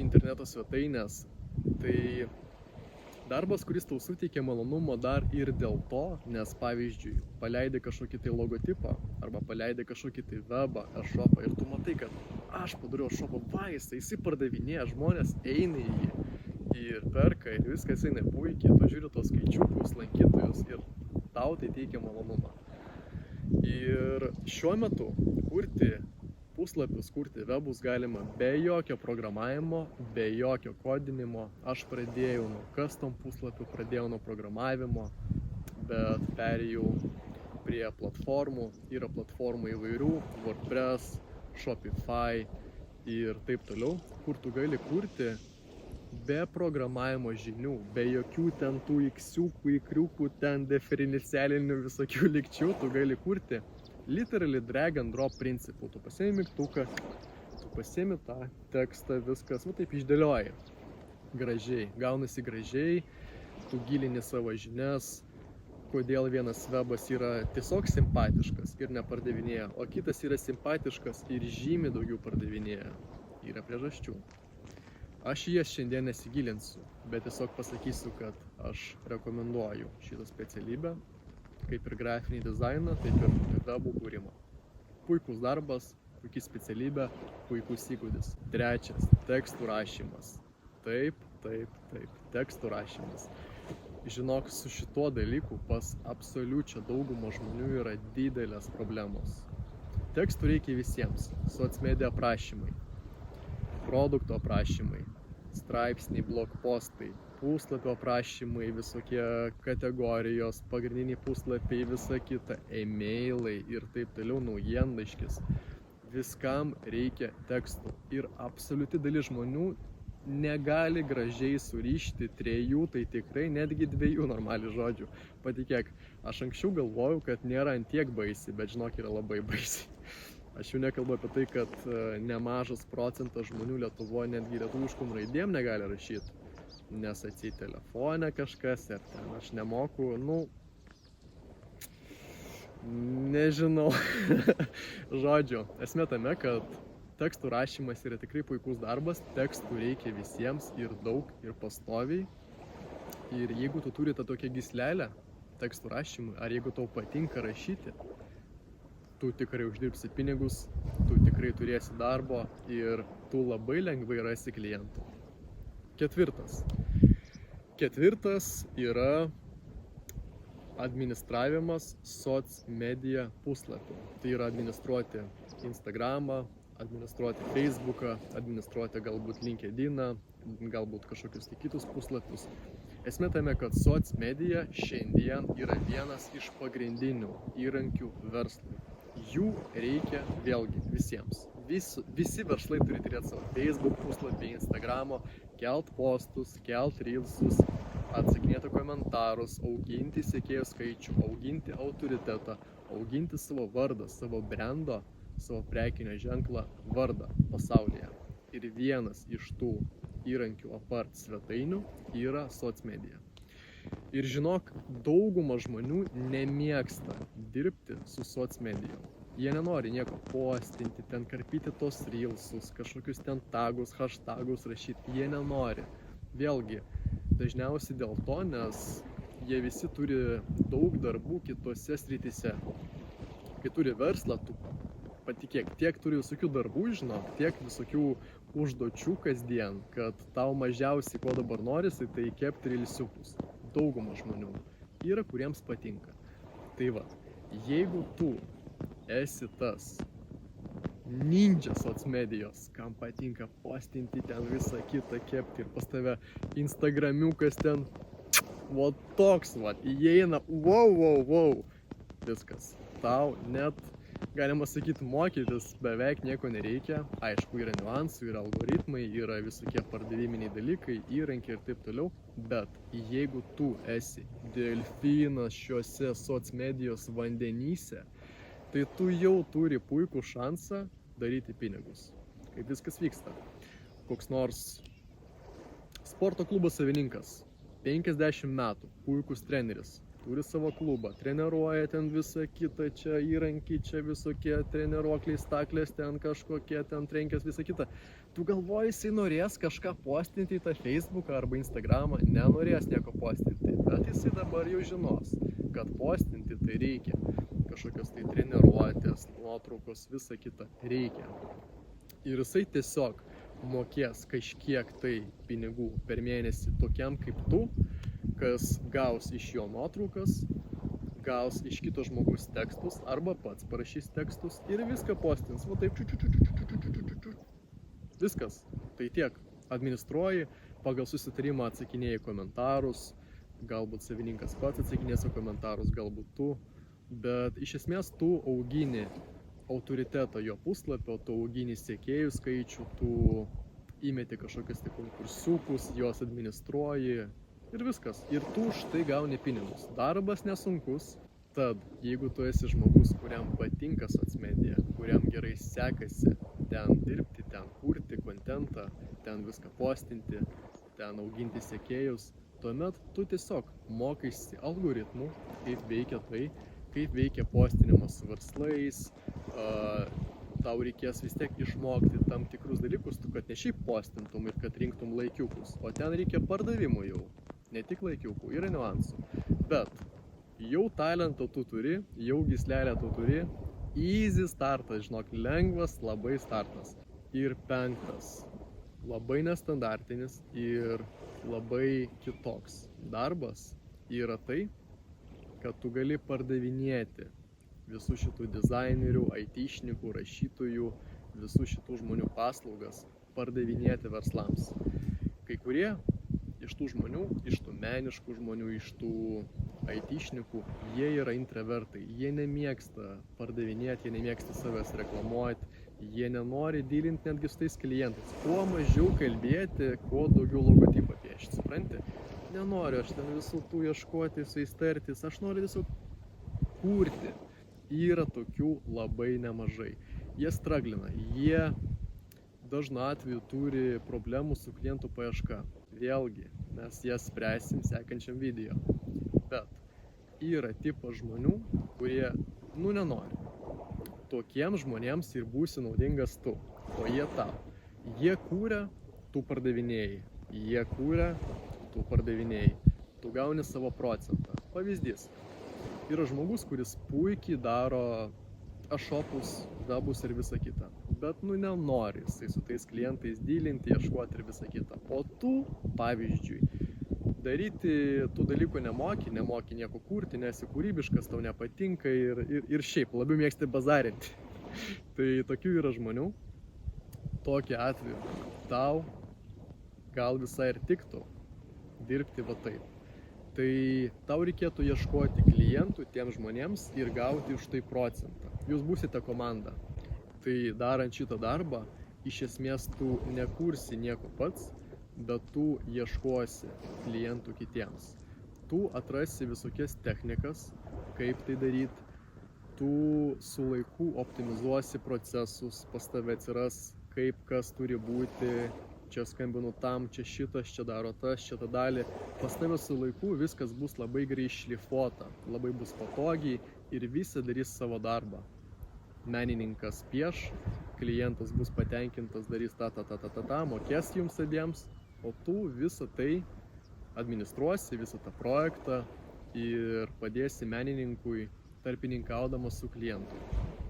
interneto svetainės, tai darbas, kuris tau suteikia malonumo dar ir dėl to, nes pavyzdžiui, paleidai kažkokį tai logotipą arba paleidai kažkokį tai webą, e-shopą ir tu matai, kad aš padariau e-shopą, jisai pardavinėja, žmonės eina į jį ir perka ir viskas eina puikiai, tu žiūri tos skaičiukus, lankytojus ir tau tai teikia malonumą. Ir šiuo metu kurti puslapius, kurti webus galima be jokio programavimo, be jokio kodinimo. Aš pradėjau nuo custom puslapių, pradėjau nuo programavimo, bet perėjau prie platformų. Yra platformų įvairių, WordPress, Shopify ir taip toliau, kur tu gali kurti be programavimo žinių, be jokių ten tų iksiukų, ikriukų, ten diferencialinių visokių lygčių, tu gali kurti literally drag and drop principų. Tu pasiemi mygtuką, tu pasiemi tą tekstą, viskas, taip išdėlioji. Gražiai, gaunasi gražiai, tu gilini savo žinias, kodėl vienas webas yra tiesiog simpatiškas ir nepardavinėja, o kitas yra simpatiškas ir žymiai daugiau pardavinėja. Yra priežasčių. Aš į jas šiandien nesigilinsiu, bet tiesiog pasakysiu, kad aš rekomenduoju šitą specialybę, kaip ir grafinį dizainą, taip ir webų kūrimą. Puikus darbas, puikiai specialybė, puikus įgūdis. Trečias, tekstų rašymas. Taip, tekstų rašymas. Žinok, su šituo dalyku pas absoliučią daugumą žmonių yra didelės problemos. Tekstų reikia visiems. Socmedia aprašymai, produkto aprašymai, straipsniai, blogpostai, puslapio aprašymai, visokie kategorijos, pagrindiniai puslapiai, visa kita, e-mailai ir taip toliau, naujienlaiškis. Viskam reikia tekstų ir absoliuti dalis žmonių negali gražiai surišti 3, tai tikrai netgi 2 normalių žodžių. Patikėk, aš anksčiau galvojau, kad nėra antiek baisi, bet žinok, yra labai baisi. Aš jau nekalbu apie tai, kad nemažas procentas žmonių Lietuvoje netgi lietuviškom raidėm negali rašyti. Nes atseit telefone kažkas ir ten aš nemoku, nežinau. Žodžiu, esmė tame, kad tekstų rašymas yra tikrai puikus darbas, tekstų reikia visiems ir daug ir pastoviai. Ir jeigu tu turi tą tokią gyslelę tekstų rašymui, ar jeigu tau patinka rašyti, tu tikrai uždirbsi pinigus, tu tikrai turėsi darbo ir tu labai lengvai rasi klientų. Ketvirtas yra administravimas socmedia puslapių. Tai yra administruoti Instagramą, administruoti Facebooką, administruoti galbūt LinkedIną, galbūt kažkokius kitus puslapius. Esmė tame, kad socmedia šiandien yra vienas iš pagrindinių įrankių verslui. Jų reikia vėlgi visiems. Visi verslai turi turėti savo Facebook puslapį, Instagramo, kelt postus, kelt reelsus, atsakinėti komentarus, auginti sekėjų skaičių, auginti autoritetą, auginti savo vardą, savo brendo, savo prekinio ženklą vardą pasaulyje. Ir vienas iš tų įrankių apart svetainių yra socmedia. Ir žinok, dauguma žmonių nemėgsta dirbti su socmedijom. Jie nenori nieko postinti, ten karpyti tos reelsus, kažkokius ten tagus, hashtagus rašyti. Jie nenori. Vėlgi, dažniausiai dėl to, nes jie visi turi daug darbų kitose srityse. Kai turi verslą, tu patikėk, tiek turi visokių darbų, žinok, tiek visokių užduočių kasdien, kad tau mažiausiai, ko dabar norisi, tai kepti rilsiukus. Dauguma žmonių yra, kuriems patinka. Tai va, jeigu tu esi tas ninja socmedijos, kam patinka postinti ten visą kitą kepti ir pas tave Instagramiukas ten, va toks, va, įeina, wow, viskas. Tau net, galima sakyti, mokytis beveik nieko nereikia. Aišku, yra niuansų, yra algoritmai, yra visokie pardaviminiai dalykai, įrankiai ir taip toliau. Bet jeigu tu esi delfinas šiuose socmedijos vandenyse, tai tu jau turi puikų šansą daryti pinigus. Kaip viskas vyksta. Koks nors sporto klubo savininkas, 50 metų, puikus treneris, turi savo klubą, treniruoja ten visą kitą, čia įrankiai, čia visokie treniruokliai, staklės, ten kažkokie, ten trenkės, visą kitą. Tu galvoji, jisai norės kažką postinti į tą Facebooką arba Instagramą, nenorės nieko postinti, bet jisai dabar jau žinos, kad postinti tai reikia. Kažkokios tai treniruotės, nuotraukos, visą kitą reikia. Ir jisai tiesiog mokės kažkiek tai pinigų per mėnesį tokiam kaip tu, kas gaus iš jo nuotraukas, gaus iš kito žmogus tekstus arba pats parašys tekstus ir viską postins. Va taip, viskas. Tai tiek. Administruoji, pagal susitarimą atsakinėjai komentarus, galbūt savininkas pats atsakinės komentarus, galbūt tu. Bet iš esmės tu augini autoritetą jo puslapio, tu augini sekėjų skaičių, tu įmeti kažkokius tai konkursiukus, juos administruoji. Ir viskas. Ir tu už tai gauni pinigus. Darbas nesunkus. Tad, jeigu tu esi žmogus, kuriam patinka socmedija, kuriam gerai sekasi ten dirbti, ten kurti kontentą, ten viską postinti, ten auginti sekėjus, tuomet tu tiesiog mokaisi algoritmų, kaip veikia tai, kaip veikia postinimas su verslais, tau reikės vis tiek išmokti tam tikrus dalykus, kad ne šiaip postintum ir kad rinktum laikiukus, o ten reikia pardavimų jau. Ne tik laikiukų, yra niuansų, bet jau talento tu turi, jau gyslelę tu turi, easy startas, žinok, lengvas labai startas. Ir 5, labai nestandartinis ir labai kitoks darbas yra tai, kad tu gali pardavinėti visų šitų dizainerių, IT-šnikų, rašytojų, visų šitų žmonių paslaugas, pardavinėti verslams. Kai kurie iš tų žmonių, iš tų meniškų žmonių, iš tų IT-šnikų, jie yra intravertai, jie nemėgsta pardavinėti, jie nemėgsta savęs reklamuoti, jie nenori dylinti netgi su tais klientais. Kuo mažiau kalbėti, kuo daugiau logotipą piešti, supranti? Nenoriu aš ten visų tų ieškoti, su jais tartis, aš noriu visų kurti. Yra tokių labai nemažai. Jie straglina, jie dažnu atveju turi problemų su klientų paieška. Vėlgi, mes jas spręsim sekančiam video. Bet yra tipas žmonių, kurie, nenori. Tokiems žmonėms ir būsi naudingas tu, o jie tau. Jie kūrė, tu pardavinėjai. Jie kūrė, tu pardavinėjai. Tu gauni savo procentą. Pavyzdys. Yra žmogus, kuris puikiai daro e-shopus, webus ir visą kitą. Bet nenori jisai su tais klientais dylinti, ieškoti ir visą kitą. O tu, pavyzdžiui, daryti tų dalykų nemoki nieko kurti, nesi kūrybiškas, tau nepatinka ir šiaip labiau mėgsti bazarinti. Tai tokių yra žmonių. Tokiu atveju tau gal visai ir tiktų dirbti va taip. Tai tau reikėtų ieškoti klientų tiems žmonėms ir gauti už tai procentą. Jūs būsite komanda. Tai darant šitą darbą, iš esmės tu nekursi nieko pats, bet tu ieškosi klientų kitiems. Tu atrasi visokias technikas, kaip tai daryti. Tu su laiku optimizuosi procesus, pas tave atsiras, kaip kas turi būti. Čia skambinu tam, čia šitas, čia daro tas, čia tą dalį. Pas tave su laiku viskas bus labai gerai iššlifuota, labai bus patogiai ir visi darys savo darbą. Menininkas pieš, klientas bus patenkintas, darys mokės jums abiems, o tu visą tai administruosi, visą tą projektą, ir padėsi menininkui tarpininkaudamas su klientu.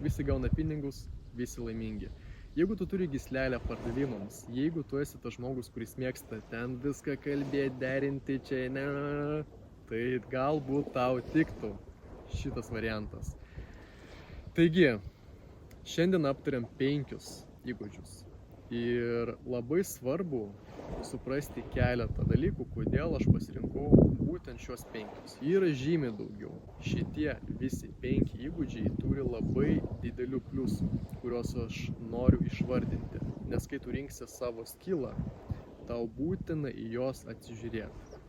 Visi gauna pinigus, visi laimingi. Jeigu tu turi gyslelę pardavimams, jeigu tu esi tas žmogus, kuris mėgsta ten viską kalbėti, derinti čia, tai galbūt tau tiktų šitas variantas. Taigi, šiandien aptariam 5 įgūdžius. Ir labai svarbu suprasti keletą dalykų, kodėl aš pasirinkau būtent šios 5. Yra žymiai daugiau. Šitie visi 5 įgūdžiai turi labai didelių pliusų, kuriuos aš noriu išvardinti. Nes kai tu rinksi savo skillą, tau būtina į juos atsižiūrėti.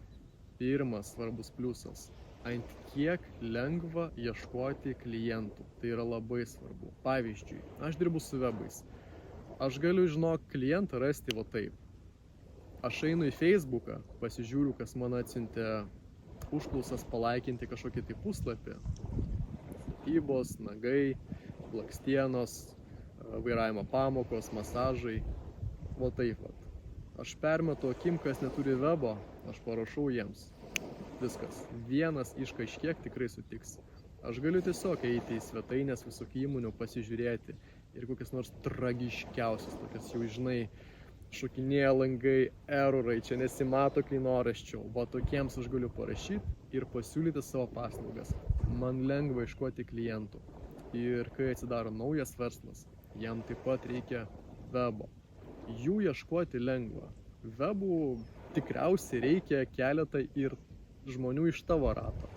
Pirmas svarbus pliusas. Ant kiek lengva ieškoti klientų. Tai yra labai svarbu. Pavyzdžiui, aš dirbu su webais. Aš galiu, klientą rasti va taip. Aš einu į Facebooką, pasižiūriu, kas man atsiuntė užklausas palaikinti kažkokį tai puslapį. Statybos, nagai, blakstienos, vairavimo pamokos, masažai. Va taip pat. Aš permetu akim, kas neturi webo, aš parašau jiems. Viskas. Vienas iš kažkiek tikrai sutiks. Aš galiu tiesiog eiti į svetainės visokių įmonių, pasižiūrėti ir kokias nors tragiškiausias, tokias jau šokinėja langai, erorai, čia nesimato kainoraščio. Va tokiems aš galiu parašyti ir pasiūlyti savo paslaugas. Man lengva ieškoti klientų. Ir kai atsidaro naujas verslas, jam taip pat reikia webo. Jų ieškoti lengva. Webų tikriausiai reikia keletą ir žmonių iš tavo rato.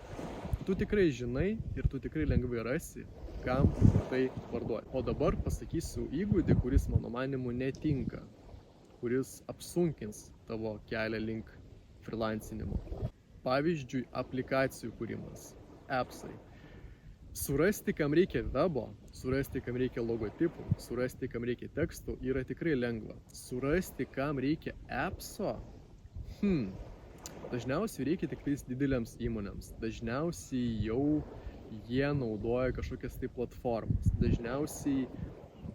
Tu tikrai žinai ir tu tikrai lengvai rasi, kam tai parduoti. O dabar pasakysiu įgūdį, kuris mano manimu netinka, kuris apsunkins tavo kelią link freelancinimo. Pavyzdžiui, aplikacijų kūrimas, appsai. Surasti, kam reikia webo, surasti, kam reikia logotipų, surasti, kam reikia tekstų, yra tikrai lengva. Surasti, kam reikia appso, dažniausiai reikia tik tais didelėms įmonėms. Dažniausiai jau jie naudoja kažkokias tai platformas. Dažniausiai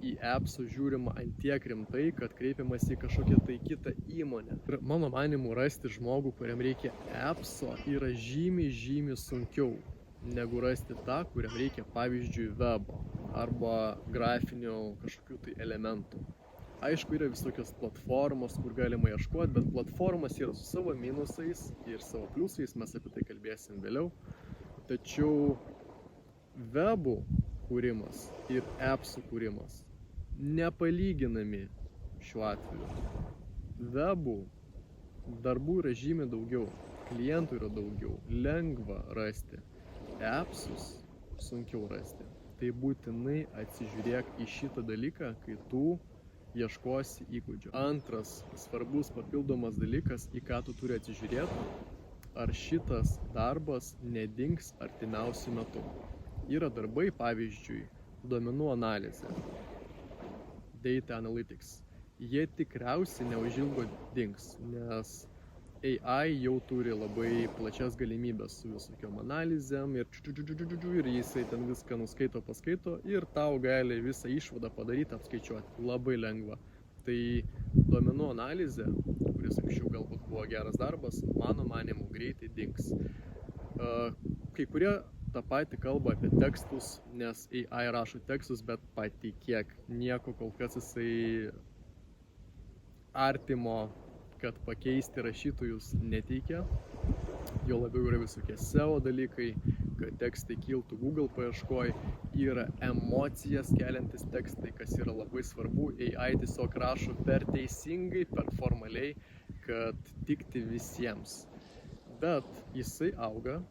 į appsų žiūrima ant tiek rimtai, kad kreipiamas į kažkokią tai kitą įmonę. Ir mano manimu rasti žmogų, kuriam reikia appso, yra žymiai sunkiau negu rasti tą, kuriam reikia pavyzdžiui webo arba grafinių kažkokių tai elementų. Aišku, yra visokios platformos, kur galima ieškoti, bet platformas yra su savo minusais ir savo pliusais, mes apie tai kalbėsim vėliau. Tačiau webų kūrimas ir appsų kūrimas nepalyginami šiuo atveju. Webų darbų yra žymiai daugiau, klientų yra daugiau, lengva rasti, appsus sunkiau rasti. Tai būtinai atsižiūrėk į šitą dalyką, kai tu ieškosi įgūdžių. Antras svarbus papildomas dalykas, į ką tu turi atsižiūrėti, ar šitas darbas nedings artimiausiu metu. Yra darbai, pavyzdžiui, duomenų analizė, data analytics. Jie tikriausiai neužilgo dings, nes AI jau turi labai plačias galimybės su visokiom analizėm ir jisai ten viską nuskaito, paskaito ir tau gali visą išvadą padaryti, apskaičiuoti labai lengva. Tai duomenų analizė, kuris anksčiau galbūt buvo geras darbas, mano manimu greitai dings. Kai kurie tą patį kalba apie tekstus, nes AI rašo tekstus, bet patikėk, nieko kol kas jisai artimo, kad pakeisti rašytojus neteikia. Jo labiau yra visokie SEO dalykai, kad tekstai kiltų Google paieškoj, yra emocijas keliantis tekstai, kas yra labai svarbu. AI tiesiog rašo per teisingai, per formaliai, kad tikti visiems. Bet jisai auga,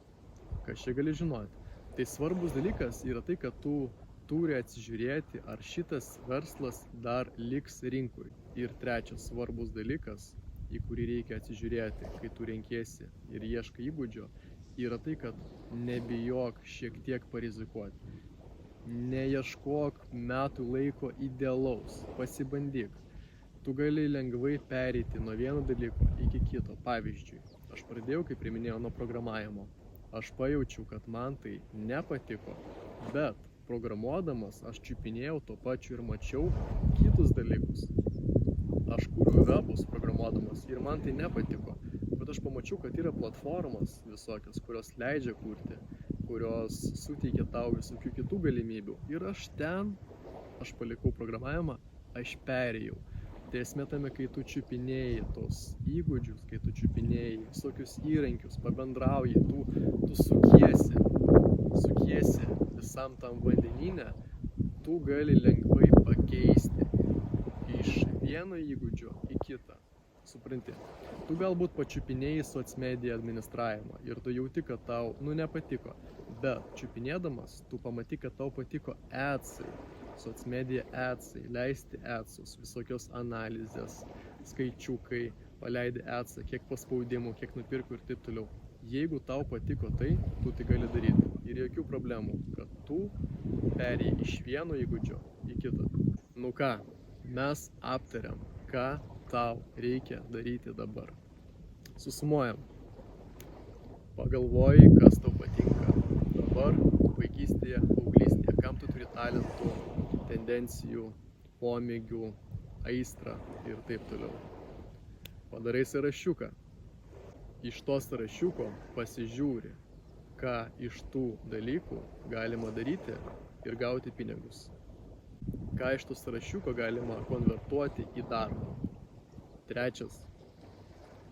kas čia gali žinoti. Tai svarbus dalykas yra tai, kad tu turi atsižiūrėti, ar šitas verslas dar liks rinkui. Ir trečias svarbus dalykas, į kurį reikia atsižiūrėti, kai tu renkiesi ir ieškai įgūdžio, yra tai, kad nebijok šiek tiek parizikuoti. Neieškok metų laiko idealaus, pasibandyk. Tu gali lengvai pereiti nuo vieno dalyko iki kito. Pavyzdžiui, aš pradėjau, kaip minėjau, nuo programavimo. Aš pajaučiau, kad man tai nepatiko, bet programuodamas aš čiupinėjau tuo pačiu ir mačiau kitus dalykus. Aš kūriau webus programuodamas ir man tai nepatiko, bet aš pamačiau, kad yra platformos visokios, kurios leidžia kurti, kurios suteikia tau visokių kitų galimybių. Ir aš palikau programavimą, aš perėjau. Tai esmė tame, kai tu čiupinėjai tos įgūdžius, kai tu čiupinėjai visokius įrankius, pabendrauji, tu sukiesi visam tam vandenyne, tu gali lengvai pakeisti iš vieno įgūdžio į kitą. Supranti, tu galbūt pačiupinėjai socmedia administravimą ir tu jauti, kad tau, nepatiko, bet čiupinėdamas, tu pamatai, kad tau patiko adsai, socmedia adsai, leisti adsus, visokios analizės, skaičiukai, paleidi adsą, kiek paspaudimų, kiek nupirkų ir taip toliau. Jeigu tau patiko tai, tu tai gali daryti ir jokių problemų, kad tu perėjai iš vieno įgūdžio į kitą. Nu ką, mes aptariam, ką tau reikia daryti dabar. Susumuojam. Pagalvoji, kas tau patinka dabar, vaikystėje, paauglystėje, kam tu turi talentų, tendencijų, pomėgių, aistrą ir taip toliau. Padarai sąrašiuką. Iš to sąrašiuko pasižiūri, ką iš tų dalykų galima daryti ir gauti pinigus. Ką iš to sąrašiuko galima konvertuoti į darbą. Trečias.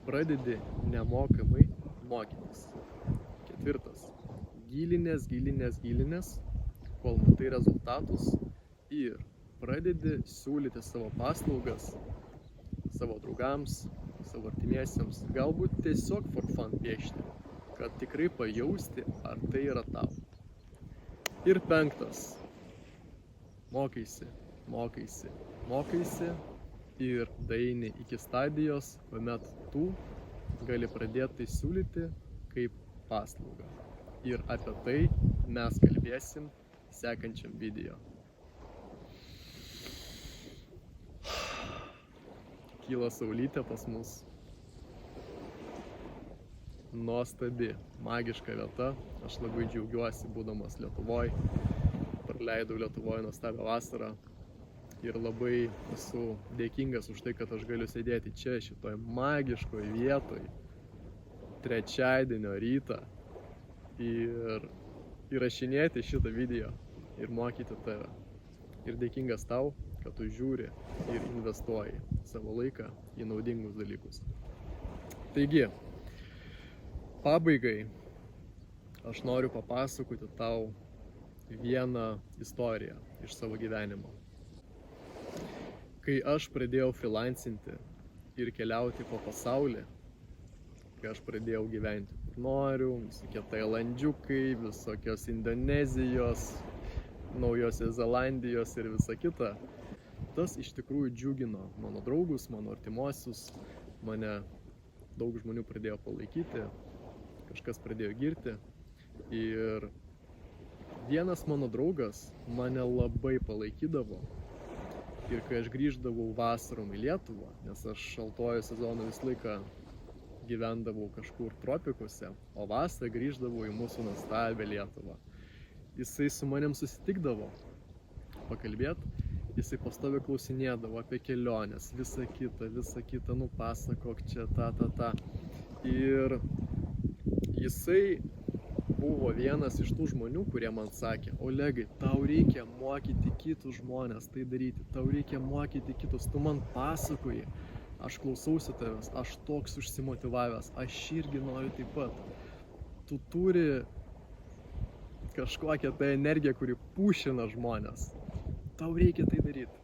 Pradedi nemokamai mokytis. Ketvirtas. Gilinės, kol matai rezultatus ir pradedi siūlyti savo paslaugas savo draugams, savo artimiesiems, galbūt tiesiog for fun piešti, kad tikrai pajausti, ar tai yra tau. Ir penktas. Mokaisi ir daeini iki stadijos, kuomet tu gali pradėti tai siūlyti kaip paslaugą. Ir apie tai mes kalbėsim sekančiam video. Kyla saulytė pas mus. Nuostabi, magiška vieta. Aš labai džiaugiuosi būdamas Lietuvoj. Praleidau Lietuvoj nuostabią vasarą. Ir labai esu dėkingas už tai, kad aš galiu sėdėti čia, šitoj magiškoj vietoj, trečiadienio rytą ir įrašinėti šitą video ir mokyti tave. Ir dėkingas tau, kad tu žiūri ir investuoji savo laiką į naudingus dalykus. Taigi, pabaigai aš noriu papasakoti tau vieną istoriją iš savo gyvenimo. Kai aš pradėjau freelancinti ir keliauti po pasaulį, kai aš pradėjau gyventi kur noriu, visokie Tailandžiukai, visokios Indonezijos, Naujosios Zelandijos ir visa kita, tas iš tikrųjų džiugino mano draugus, mano artimuosius, mane daug žmonių pradėjo palaikyti, kažkas pradėjo girti ir vienas mano draugas mane labai palaikydavo. Ir kai aš grįždavau vasarom į Lietuvą, nes aš šaltuoju sezonu visą laiką gyvendavau kažkur tropikuose, o vasarą grįždavau į mūsų nuostabią Lietuvą. Jisai su manim susitikdavo pakalbėti, jisai pastoviai klausinėdavo apie keliones, visą kitą, pasakok čia, ta. Ir jisai buvo vienas iš tų žmonių, kurie man sakė: Olegai, tau reikia mokyti kitus žmonės tai daryti, tau reikia mokyti kitus, tu man pasakoji, aš klausausi tavęs, aš toks užsimotyvavęs, aš irgi noriu taip pat. Tu turi kažkokią tą energiją, kuri pušina žmonės, tau reikia tai daryti.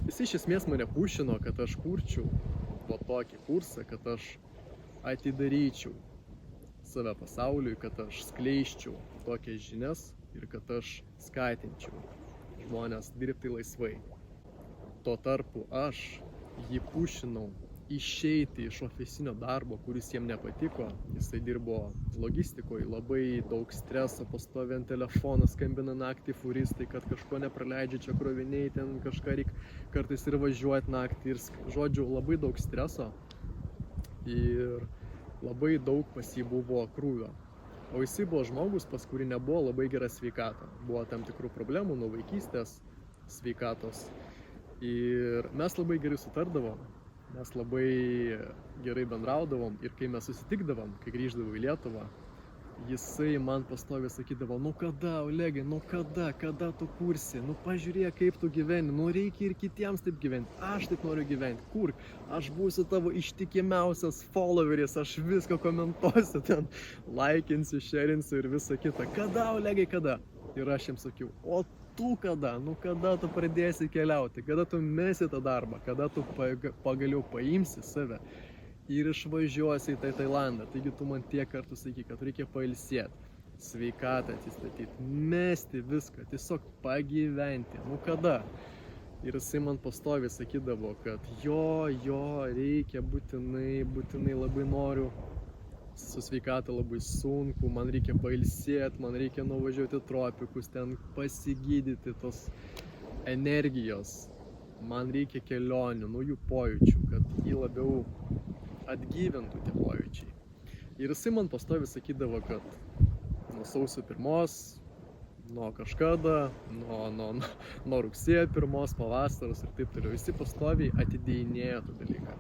Jis iš esmės mane pušino, kad aš kurčiau tokį kursą, kad aš atidaryčiau save pasauliui, kad aš skleisčiau tokias žinias ir kad aš skatinčiau žmonės dirbti laisvai. Tuo tarpu aš jį pušinau išeiti iš ofisinio darbo, kuris jiem nepatiko. Jisai dirbo logistikoje, labai daug streso, pastoviai ant telefono skambina naktį furistai, kad kažko nepraleidžia, čia kroviniai, ten kažką reikia kartais ir važiuoti naktį. Ir žodžiu, labai daug streso ir labai daug pas jį buvo krūvio. O jisai buvo žmogus, pas kurį nebuvo labai gera sveikata. Buvo tam tikrų problemų nuo vaikystės sveikatos. Ir mes labai gerai sutardavom, mes labai gerai bendraudavom ir kai mes susitikdavom, kai grįždavau į Lietuvą, jisai man pastoviai sakydavo, nu kada, Olegai, nu kada tu kursi, nu pažiūrėk, kaip tu gyveni, nu reikia ir kitiems taip gyventi, aš taip noriu gyventi, kurk, aš būsiu tavo ištikimiausias followeris, aš viską komentuosiu ten, laikinsiu, sharinsiu ir visą kitą, kada, Olegai, kada? Ir aš jiems sakiau, o tu kada, nu kada tu pradėsi keliauti, kada tu mesi tą darbą, kada tu pagaliau paimsi save ir išvažiuosi į Tailandą. Taigi tu man tiek kartų sakai, kad reikia pailsėti, sveikatą atsistatyti, mesti viską, tiesiog pagyventi. Nu kada? Ir jisai man pastoviai sakydavo, kad jo, reikia būtinai labai noriu, su sveikata labai sunku, man reikia pailsėti, man reikia nuvažiuoti į tropikus, ten pasigydyti tos energijos, man reikia kelionių, naujų pojūčių, kad jį labiau atgyventų tie pojūčiai. Ir jisai man pastoviai sakydavo, kad nuo sausio 1, nuo kažkada, nuo rugsėjo 1, pavasaros ir taip toliau, jisai pastoviai atidėjinėjo tą dalyką.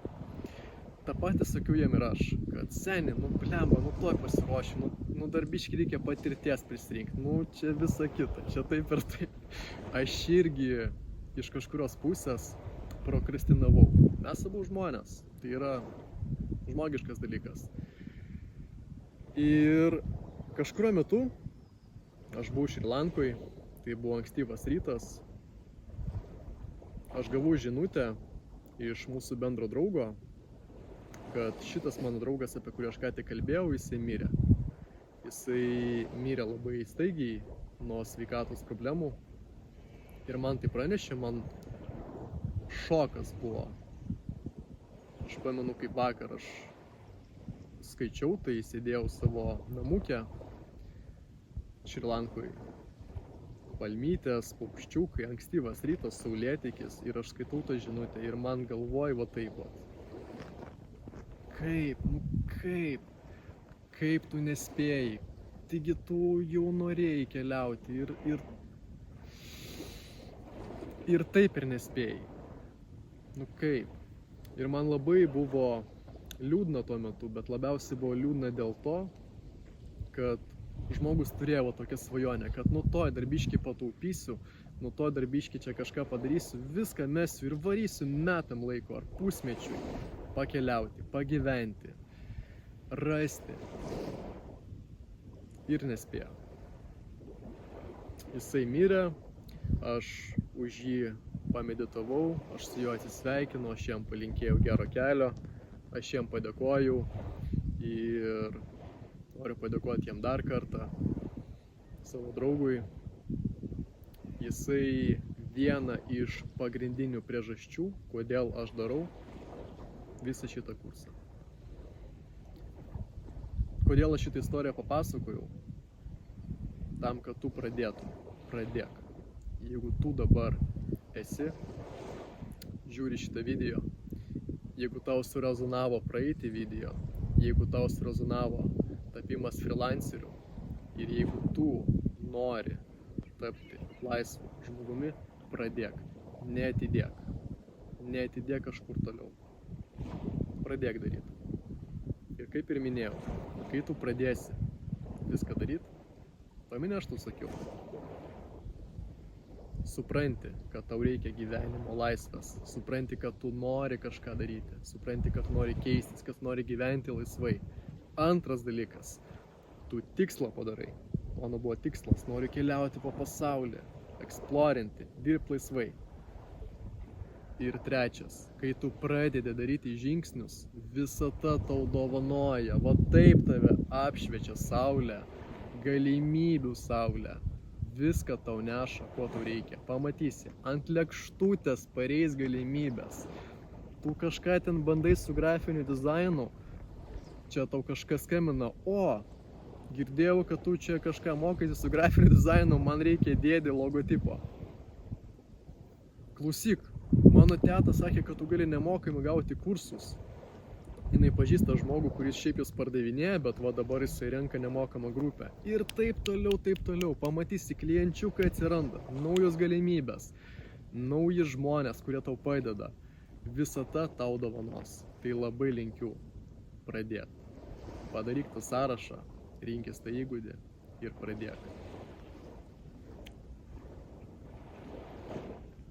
Ta patį sakiau jam ir aš, kad seni, nu blemba, nu tuoj pasiruošiu, nu dar biškį reikia patirties prisirinkti, nu čia visa kita, čia taip ir taip. Aš irgi iš kažkurios pusės prokrastinavau. Mes abu žmonės, tai yra žmogiškas dalykas. Ir kažkuriuo metu aš buvau Šri Lankoj, tai buvo ankstyvas rytas, aš gavau žinutę iš mūsų bendro draugo, kad šitas mano draugas, apie kurį aš ką tik kalbėjau, jisai mirė. Jisai mirė labai staigiai nuo sveikatos problemų ir man tai pranešė, man šokas buvo. Aš pamenu, kaip vakar aš skaičiau, tai sėdėjau savo namuke Šri Lankoj. Palmytės, paukščiukai, ankstyvas rytas, saulėtekis ir aš skaitau tą žinutę ir man galvoj va taip va. Kaip tu nespėjai, taigi tu jau norėjai keliauti ir taip ir nespėjai. Nu kaip? Ir man labai buvo liūdna tuo metu, bet labiausiai buvo liūdna dėl to, kad žmogus turėjo tokią svajonę, kad nu to darbiškai pataupysiu, nu to darbiškai čia kažką padarysiu, viską mesiu ir varysiu metam laiko ar pusmečiui. Pakeliauti, pagyventi, rasti ir nespėjo. Jisai mirė, aš už jį pameditavau, aš su juo atsisveikinu, aš jam palinkėjau gero kelio, aš jam padėkojau ir noriu padėkoti jam dar kartą, savo draugui. Jisai viena iš pagrindinių priežasčių, kodėl aš darau visą šitą kursą. Kodėl aš šitą istoriją papasakojau? Tam, kad tu pradėtum. Pradėk. Jeigu tu dabar esi, žiūri šitą video, jeigu tau surezonavo praeitį video, jeigu tau surezonavo tapimas freelanceriu ir jeigu tu nori tapti laisvu žmogumi, pradėk. Neatidėk. Neatidėk kažkur toliau. Pradėk daryti. Ir kaip ir minėjau, kai tu pradėsi viską daryti, paminė aš tau sakiau, supranti, kad tau reikia gyvenimo laisvės, supranti, kad tu nori kažką daryti, supranti, kad nori keistis, kad nori gyventi laisvai. Antras dalykas, tu tikslą padarai. Mano buvo tikslas, noriu keliauti po pasaulį, eksplorinti, dirbti laisvai. Ir trečias, kai tu pradedi daryti žingsnius, visata tau dovanoja, va taip tave apšviečia saulė, galimybių saulė, viską tau neša, ko tau reikia. Pamatysi, ant lėkštutės pareis galimybės. Tu kažką ten bandai su grafiniu dizainu, čia tau kažkas skambina, o, girdėjau, kad tu čia kažką mokaisi su grafiniu dizainu, man reikia dėti logotipo. Klausyk. Mano teta sakė, kad tu gali nemokamai gauti kursus. Jinai pažįsta žmogų, kuris šiaip jūs pardavinėja, bet va dabar jisai renka nemokamą grupę. Ir taip toliau. Pamatysi, klienčiukai atsiranda, naujos galimybės, nauji žmonės, kurie tau padeda. visata tau dovanos. Tai labai linkiu pradėti. Padaryk tą sąrašą, rinkis tą įgūdį ir pradėk.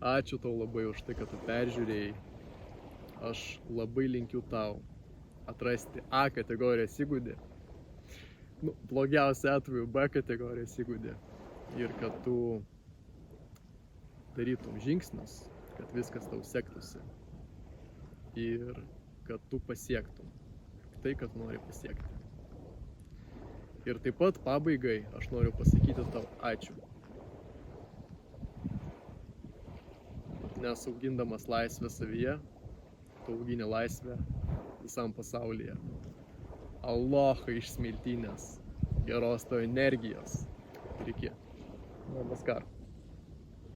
Ačiū tau labai už tai, kad tu peržiūrėjai. Aš labai linkiu tau atrasti A kategorijos įgūdį, blogiausia atveju B kategorijos įgūdį ir kad tu darytum žingsnius, kad viskas tau sektųsi ir kad tu pasiektum tai, kad nori pasiekti. Ir taip pat pabaigai aš noriu pasakyti tau ačiū. Nes augindamas laisvę savyje, tu augini laisvę visam pasaulyje. Aloha iš smiltynės, geros tau energijos. Ir iki. Namaskar.